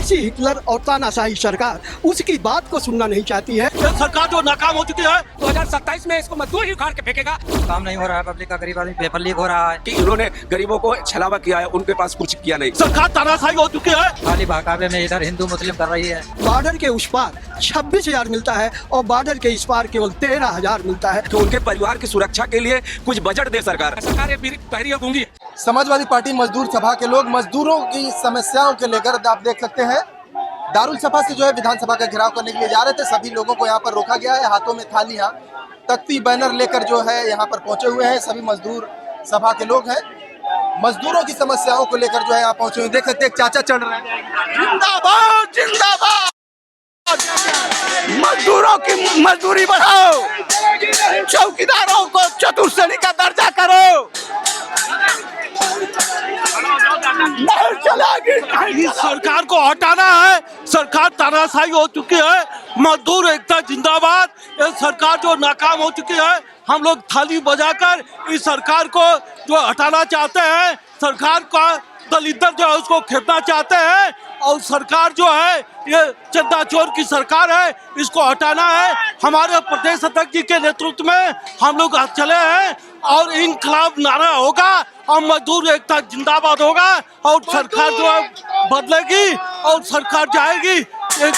Nazi Hitler और तानाशाही सरकार उसकी बात को सुनना नहीं चाहती है। सरकार जो नाकाम हो चुकी है 2027 में इसको मजदूर ही उखाड़ के फेंकेगा। काम नहीं हो रहा है, पब्लिक का गरीब आदमी पेपर लीक हो रहा है कि इन्होंने गरीबों को छलावा किया है, उनके पास कुछ किया नहीं। सरकार तानाशाही हो चुकी है। खाली बहकावे में इधर हिंदू मुस्लिम कर रही है। बॉर्डर के उस पार 26,000 मिलता है और बॉर्डर के इस पार केवल 13,000 मिलता है। तो उनके परिवार की सुरक्षा के लिए कुछ बजट दे सरकार। सरकार ये बहरी और गूंगी है। समाजवादी पार्टी मजदूर सभा के लोग मजदूरों की समस्याओं के लेकर आप देख सकते हैं दारुल सभा से जो है विधानसभा का घेराव करने के लिए जा रहे थे। सभी लोगों को यहाँ पर रोका गया है, हाथों में थालियां, तख्ती, बैनर लेकर जो है यहाँ पर पहुंचे हुए हैं। सभी मजदूर सभा के लोग हैं, मजदूरों की समस्याओं को लेकर जो है यहाँ पहुंचे हुए। देख सकते हैं एक चाचा चढ़ रहे हैं। जिंदाबाद जिंदाबाद, मजदूरों की मजदूरी बढ़ाओ, चौकीदारों को चतुर्श्रेणी का दर्जा करो। नहीं चलेगी, इस सरकार को हटाना है। सरकार तानाशाही हो चुकी है। मजदूर एकता जिंदाबाद। ये सरकार जो नाकाम हो चुकी है, हम लोग थाली बजाकर इस सरकार को जो हटाना चाहते हैं, सरकार का दलित जो है उसको खेपना चाहते हैं और सरकार जो है ये चंदा चोर की सरकार है, इसको हटाना है। हमारे प्रदेश अध्यक्ष जी के नेतृत्व में हम लोग चले हैं और इनकलाब नारा होगा और मजदूर एकता जिंदाबाद होगा और सरकार जो है बदलेगी और सरकार जाएगी। एक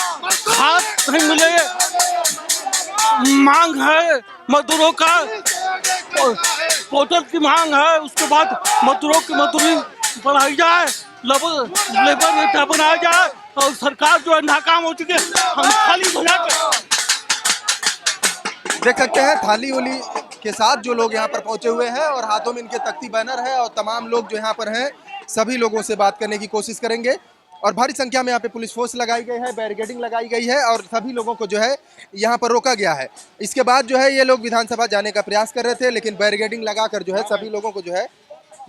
खास नहीं मिलेगी, मांग है मजदूरों का, पोर्टल की मांग है। उसके बाद मजदूरों की मजदूरी बढ़ाई जाए, लेबर रेट बनाया जाए और सरकार जो है नाकाम हो चुकी है। हम खाली बजा कर देख सकते हैं थाली उली के साथ जो लोग यहाँ पर पहुंचे हुए हैं और हाथों में इनके तख्ती बैनर है और तमाम लोग जो यहाँ पर हैं सभी लोगों से बात करने की कोशिश करेंगे। और भारी संख्या में यहाँ पे पुलिस फोर्स लगाई गई है, बैरिकेडिंग लगाई गई है और सभी लोगों को जो है यहाँ पर रोका गया है। इसके बाद जो है ये लोग विधानसभा जाने का प्रयास कर रहे थे, लेकिन बैरिकेडिंग लगाकर जो है सभी लोगों को जो है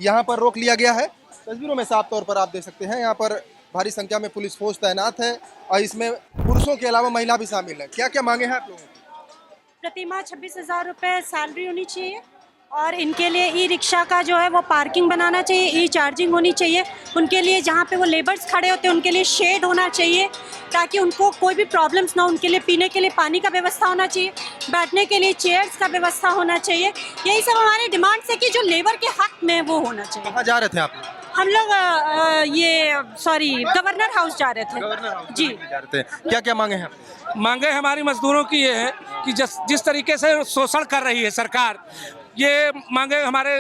यहाँ पर रोक लिया गया है। तस्वीरों में साफ तौर पर आप देख सकते हैं यहाँ पर भारी संख्या में पुलिस फोर्स तैनात है और इसमें पुरुषों के अलावा महिला भी शामिल है। क्या क्या मांगे हैं आप लोगों की? प्रतिमाह 26,000 रुपये सैलरी होनी चाहिए और इनके लिए ई रिक्शा का जो है वो पार्किंग बनाना चाहिए, ई चार्जिंग होनी चाहिए। उनके लिए जहाँ पे वो लेबर्स खड़े होते हैं उनके लिए शेड होना चाहिए ताकि उनको कोई भी प्रॉब्लम्स ना हो। उनके लिए पीने के लिए पानी का व्यवस्था होना चाहिए, बैठने के लिए चेयर्स का व्यवस्था होना चाहिए। यही सब हमारी डिमांड्स है कि जो लेबर के हक में वो होना चाहिए। कहाँ जा रहे थे आप? हम लोग गवर्नर हाउस जा रहे थे। गवर्नर हाउस जी जा रहे थे। क्या क्या मांगे हैं? मांगे हमारी मजदूरों की ये है कि जिस तरीके से शोषण कर रही है सरकार, ये मांगे हमारे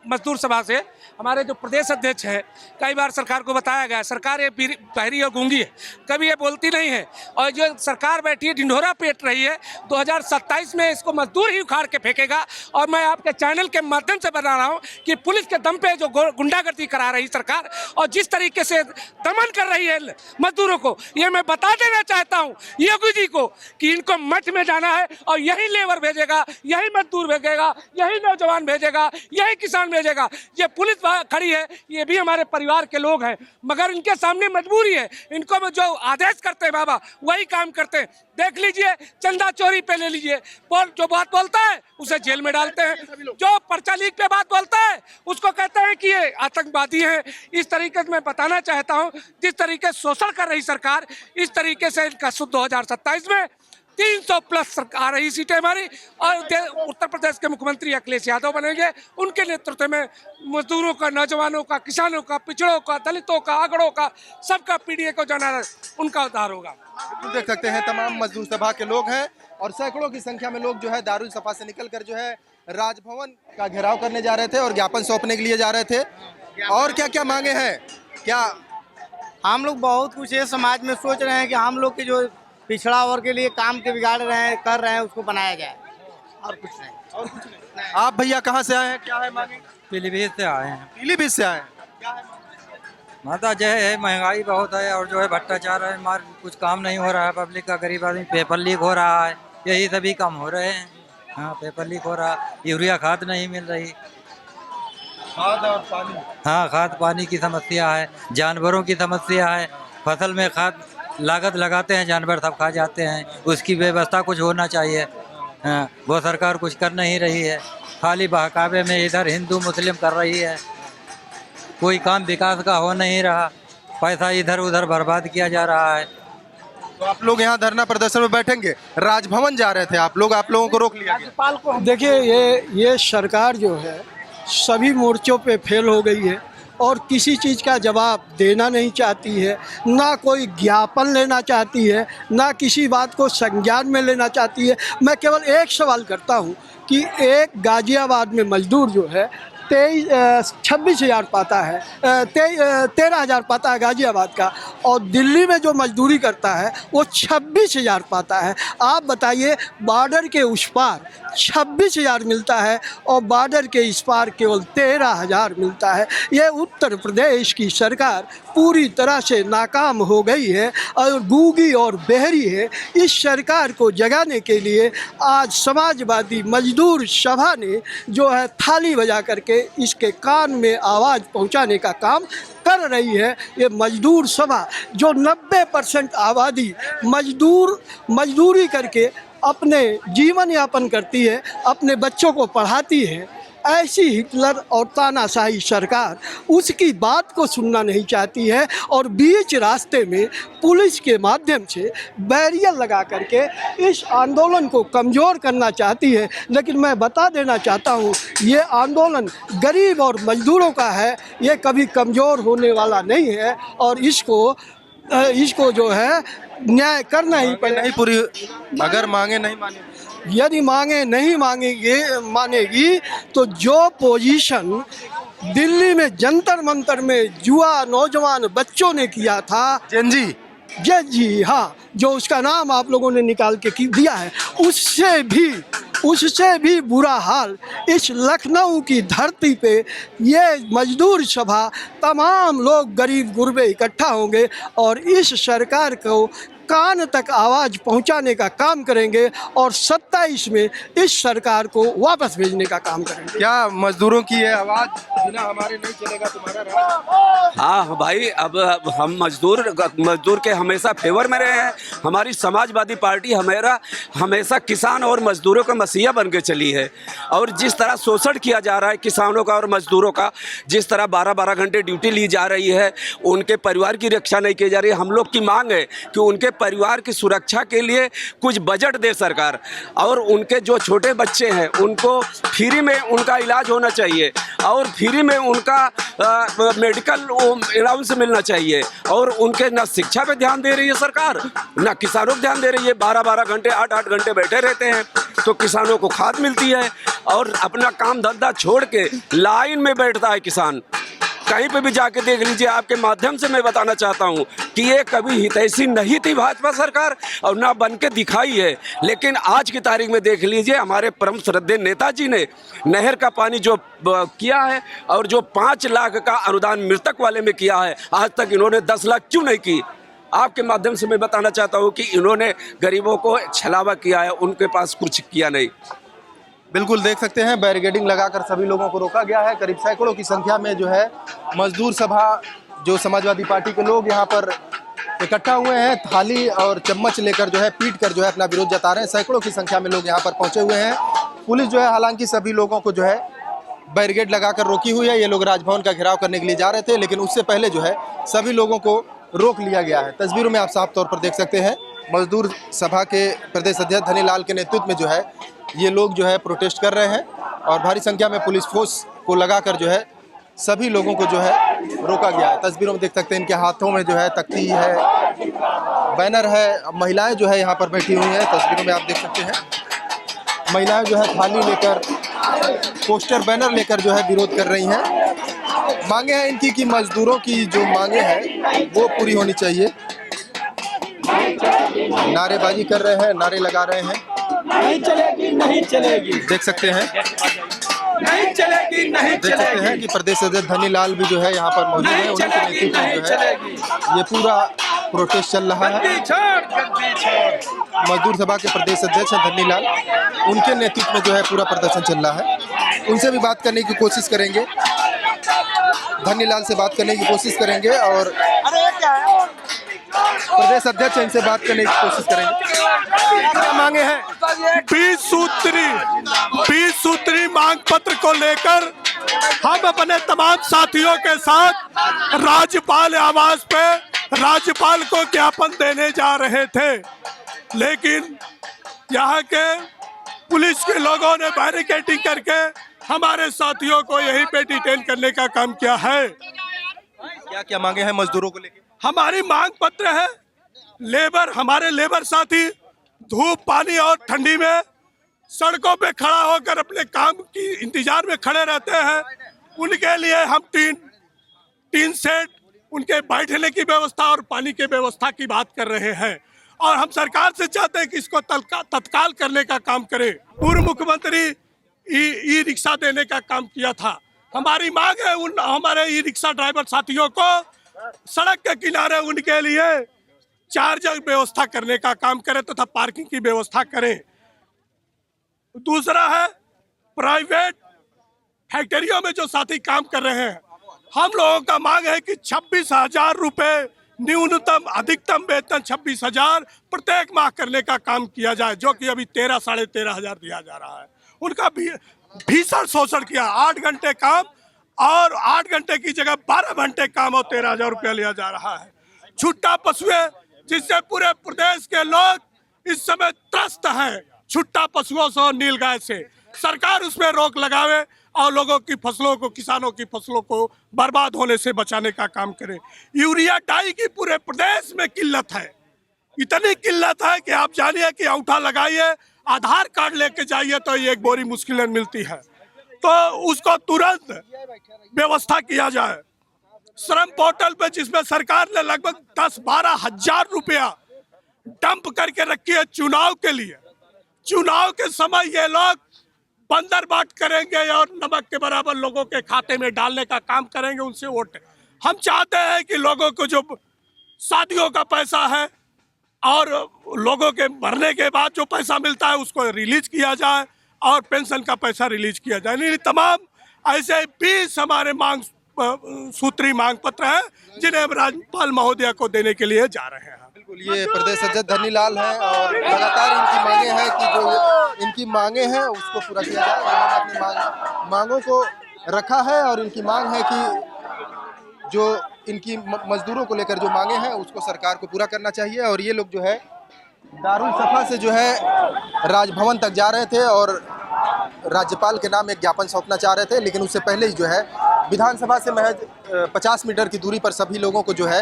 मजदूर सभा से हमारे जो प्रदेश अध्यक्ष है, कई बार सरकार को बताया गया, सरकार ये बहरी और गूंगी है, कभी ये बोलती नहीं है। और जो सरकार बैठी है ढिंढोरा पीट रही है, 2027 में इसको मजदूर ही उखाड़ के फेंकेगा। और मैं आपके चैनल के माध्यम से बता रहा हूँ कि पुलिस के दम पे जो गुंडागर्दी करा रही सरकार और जिस तरीके से दमन कर रही है मजदूरों को, ये मैं बता देना चाहता हूँ योगी जी को कि इनको मठ में जाना है और यही लेबर भेजेगा, यही मजदूर भेजेगा, यही नौजवान भेजेगा, यही किसान भेजेगा। ये पुलिस खड़ी है, ये भी हमारे परिवार के लोग हैं, मगर इनके सामने मजबूरी है। इनको जो आदेश करते हैं बाबा वही काम करते हैं। देख लीजिए, चंदा चोरी पे ले लीजिए, जो बात बोलता है उसे जेल में डालते हैं, जो पर्चा लीक पे बात बोलता है उसको कहते हैं कि ये आतंकवादी है। इस तरीके से मैं बताना चाहता हूँ, जिस तरीके से शोषण कर रही सरकार, इस तरीके से इनका 2027 में 300 प्लस आ रही सीटें हमारी और उत्तर प्रदेश के मुख्यमंत्री अखिलेश यादव बनेंगे। उनके नेतृत्व में मजदूरों का, नौजवानों का, किसानों का, पिछड़ों का, दलितों का, अगड़ों का, सबका पीडीए को जाना उनका उद्धार होगा। देख सकते हैं तमाम मजदूर सभा के लोग हैं और सैकड़ों की संख्या में लोग जो है दारुल सभा से निकलकर जो है राजभवन का घेराव करने जा रहे थे और ज्ञापन सौंपने के लिए जा रहे थे। और क्या क्या मांगे हैं? क्या हम लोग बहुत कुछ ये समाज में सोच रहे हैं कि हम लोग के जो पिछड़ा वर्ग के लिए काम के बिगाड़ रहे हैं, कर रहे हैं, उसको बनाया जाए और कुछ नहीं। और कुछ नहीं। आप भैया कहाँ से आए हैं? क्या है मांगे? पीलीभीत से आए हैं। पीलीभीत से आए हैं। क्या है माता जो है महंगाई बहुत है और जो है भ्रष्टाचार है, मार कुछ काम नहीं हो रहा है, पब्लिक का गरीब आदमी पेपर लीक हो रहा है, यही सभी काम हो रहे हैं। हाँ, पेपर लीक हो रहा, यूरिया खाद नहीं मिल रही, खाद और पानी। हाँ, खाद पानी की समस्या है, जानवरों की समस्या है, फसल में खाद लागत लगाते हैं, जानवर सब खा जाते हैं, उसकी व्यवस्था कुछ होना चाहिए। हाँ, वो सरकार कुछ कर नहीं रही है, खाली बहकावे में इधर हिंदू मुस्लिम कर रही है, कोई काम विकास का हो नहीं रहा। पैसा इधर उधर बर्बाद किया जा रहा है। तो आप लोग यहाँ धरना प्रदर्शन में बैठेंगे, राजभवन जा रहे थे आप लोगों को रोक लिया गया। देखिए ये सरकार जो है सभी मोर्चों पे फेल हो गई है और किसी चीज़ का जवाब देना नहीं चाहती है, ना कोई ज्ञापन लेना चाहती है, ना किसी बात को संज्ञान में लेना चाहती है। मैं केवल एक सवाल करता हूँ कि एक गाजियाबाद में मजदूर जो है 26,000 पाता है, 13,000 पाता है गाजियाबाद का, और दिल्ली में जो मजदूरी करता है वो 26,000 पाता है। आप बताइए, बॉर्डर के उस पार 26,000 मिलता है और बॉर्डर के इस पार केवल 13,000 मिलता है। ये उत्तर प्रदेश की सरकार पूरी तरह से नाकाम हो गई है और गूंगी और बहरी है। इस सरकार को जगाने के लिए आज समाजवादी मजदूर सभा ने जो है थाली बजा करके इसके कान में आवाज़ पहुंचाने का काम कर रही है। ये मजदूर सभा जो 90% आबादी मजदूरी करके अपने जीवन यापन करती है, अपने बच्चों को पढ़ाती है, ऐसी हिटलर और तानाशाही सरकार उसकी बात को सुनना नहीं चाहती है और बीच रास्ते में पुलिस के माध्यम से बैरियर लगा करके इस आंदोलन को कमज़ोर करना चाहती है। लेकिन मैं बता देना चाहता हूँ, ये आंदोलन गरीब और मजदूरों का है, ये कभी कमज़ोर होने वाला नहीं है और इसको जो है न्याय करना ही पड़ेगा। नहीं पूरी अगर मांगे नहीं माने, यदि मांगे नहीं मानेगी तो जो पोजीशन दिल्ली में जंतर मंतर में जुआ नौजवान बच्चों ने किया था, जी हाँ, जो उसका नाम आप लोगों ने निकाल के दिया है, उससे भी बुरा हाल इस लखनऊ की धरती पे ये मजदूर सभा तमाम लोग गरीब गुरबे इकट्ठा होंगे और इस सरकार को कान तक आवाज़ पहुंचाने का काम करेंगे और 27 में इस सरकार को वापस भेजने का काम करेंगे। क्या मजदूरों की ये आवाज़ बिना हमारे नहीं चलेगा तुम्हारा राज? हाँ भाई, अब हम मजदूर के हमेशा फेवर में रहे हैं। हमारी समाजवादी पार्टी हमेशा किसान और मजदूरों का मसीहा बन के चली है और जिस तरह शोषण किया जा रहा है किसानों का और मजदूरों का, जिस तरह 12-12 घंटे ड्यूटी ली जा रही है, उनके परिवार की रक्षा नहीं की जा रही है। हम लोग की मांग है कि उनके परिवार की सुरक्षा के लिए कुछ बजट दे सरकार और उनके जो छोटे बच्चे हैं उनको फ्री में उनका इलाज होना चाहिए और फ्री में उनका मेडिकल अलाउंस मिलना चाहिए। और उनके ना शिक्षा पे ध्यान दे रही है सरकार, ना किसानों को ध्यान दे रही है। 12-12 घंटे 8-8 घंटे बैठे रहते हैं तो किसानों को खाद मिलती है और अपना काम धंधा छोड़ के लाइन में बैठता है किसान। कहीं पे भी जाके देख लीजिए। आपके माध्यम से मैं बताना चाहता हूं कि ये कभी हितैषी नहीं थी भाजपा सरकार और ना बन के दिखाई है। लेकिन आज की तारीख में देख लीजिए, हमारे परम श्रद्धेय नेताजी ने नहर का पानी जो किया है और जो 5 लाख का अनुदान मृतक वाले में किया है, आज तक इन्होंने 10 लाख क्यों नहीं की। आपके माध्यम से मैं बताना चाहता हूँ कि इन्होंने गरीबों को छलावा किया है, उनके पास कुछ किया नहीं। बिल्कुल देख सकते हैं, बैरिकेडिंग लगाकर सभी लोगों को रोका गया है। करीब सैकड़ों की संख्या में जो है मजदूर सभा जो समाजवादी पार्टी के लोग यहाँ पर इकट्ठा हुए हैं, थाली और चम्मच लेकर जो है पीट कर जो है अपना विरोध जता रहे हैं। सैकड़ों की संख्या में लोग यहाँ पर पहुँचे हुए हैं। पुलिस जो है हालांकि सभी लोगों को जो है बैरिकेड लगाकर रोकी हुई है। ये लोग राजभवन का घेराव करने के लिए जा रहे थे, लेकिन उससे पहले जो है सभी लोगों को रोक लिया गया है। तस्वीरों में आप साफ तौर पर देख सकते हैं, मजदूर सभा के प्रदेश अध्यक्ष धनीलाल के नेतृत्व में जो है ये लोग जो है प्रोटेस्ट कर रहे हैं और भारी संख्या में पुलिस फोर्स को लगाकर जो है सभी लोगों को जो है रोका गया है। तस्वीरों में देख सकते हैं इनके हाथों में जो है तख्ती है, बैनर है। महिलाएं जो है यहाँ पर बैठी हुई हैं, तस्वीरों में आप देख सकते हैं। महिलाएं जो है थाली लेकर, पोस्टर बैनर लेकर जो है विरोध कर रही हैं। मांगे हैं इनकी कि मजदूरों की जो मांगे हैं वो पूरी होनी चाहिए। नारेबाजी कर रहे हैं, नारे लगा रहे हैं। नहीं चलेगी, नहीं चलेगी। देख सकते हैं, नहीं चलेगी, नहीं देख सकते हैं कि प्रदेश अध्यक्ष धनीलाल भी जो है यहाँ पर मौजूद है। उनके नेतृत्व में जो है ये पूरा प्रोटेस्ट चल रहा है। मजदूर सभा के प्रदेश अध्यक्ष धनीलाल, उनके नेतृत्व में जो है पूरा प्रदर्शन चल रहा है। उनसे भी बात करने की कोशिश करेंगे, धनीलाल से बात करने की कोशिश करेंगे और प्रदेश अध्यक्ष इनसे बात करने की कोशिश करेंगे। क्या मांगे हैं? 20 सूत्री मांग पत्र को लेकर हम अपने तमाम साथियों के साथ राज्यपाल आवास पे राज्यपाल को ज्ञापन देने जा रहे थे, लेकिन यहाँ के पुलिस के लोगों ने बैरिकेडिंग करके हमारे साथियों को यहीं पे डिटेन करने का काम किया है। क्या क्या मांगे हैं मजदूरों को लेकर? हमारी मांग पत्र है, हमारे लेबर साथी धूप पानी और ठंडी में सड़कों पे खड़ा होकर अपने काम की इंतजार में खड़े रहते हैं। उनके लिए हम टीन सेट, उनके बैठने की व्यवस्था और पानी की व्यवस्था की बात कर रहे हैं और हम सरकार से चाहते हैं कि इसको तत्काल करने का काम करे। पूर्व मुख्यमंत्री ई रिक्शा देने का काम किया था। हमारी मांग है उन हमारे ई रिक्शा ड्राइवर साथियों को सड़क के किनारे उनके लिए चार्जर व्यवस्था करने का काम करें तथा पार्किंग की व्यवस्था करें। दूसरा है प्राइवेट फैक्ट्रियों में जो साथी काम कर रहे हैं, हम लोगों का मांग है कि 26,000 रुपए न्यूनतम अधिकतम वेतन 26,000 प्रत्येक माह करने का काम किया जाए, जो कि अभी 13,500 दिया जा रहा है। उनका भीषण शोषण किया, 8 घंटे काम और 8 घंटे की जगह 12 घंटे काम और 13,000 रुपया लिया जा रहा है। छुट्टा पशुएं, जिससे पूरे प्रदेश के लोग इस समय त्रस्त हैं, छुट्टा पशुओं से और नीलगाय से। सरकार उसमें रोक लगावे और लोगों की फसलों को, किसानों की फसलों को बर्बाद होने से बचाने का काम करे। यूरिया डाई की पूरे प्रदेश में किल्लत है, इतनी किल्लत है कि आप जानिए कि अंगूठा लगाइए, आधार कार्ड लेके जाइए तो एक बोरी मुश्किलें मिलती है, तो उसको तुरंत व्यवस्था किया जाए। श्रम पोर्टल पे जिसमें सरकार ने लगभग 10-12 हजार रुपया डंप करके रखी है चुनाव के लिए। चुनाव के समय ये लोग बंदर बाट करेंगे और नमक के बराबर लोगों के खाते में डालने का काम करेंगे, उनसे वोट। हम चाहते हैं कि लोगों को जो शादियों का पैसा है और लोगों के मरने के बाद जो पैसा मिलता है उसको रिलीज किया जाए और पेंशन का पैसा रिलीज किया जाए। नहीं, तमाम ऐसे 20 हमारे सूत्री मांग पत्र हैं जिन्हें हम राज्यपाल महोदया को देने के लिए जा रहे हैं। बिल्कुल, ये प्रदेश अध्यक्ष धनीलाल हैं और लगातार इनकी मांगे हैं कि जो इनकी मांगे हैं उसको पूरा किया जाए। इन्होंने अपनी मांगों को रखा है और इनकी मांग है कि जो इनकी मजदूरों को लेकर जो मांगे हैं उसको सरकार को पूरा करना चाहिए। और ये लोग जो है दारुल सफा से जो है राजभवन तक जा रहे थे और राज्यपाल के नाम एक ज्ञापन सौंपना चाह रहे थे, लेकिन उससे पहले ही जो है विधानसभा से महज 50 मीटर की दूरी पर सभी लोगों को जो है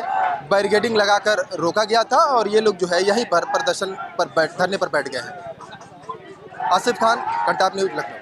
बैरिकेडिंग लगाकर रोका गया था और ये लोग जो है यहीं पर प्रदर्शन पर धरने पर बैठ गए हैं। आसिफ खान, कंटाप न्यूज़, लखनऊ।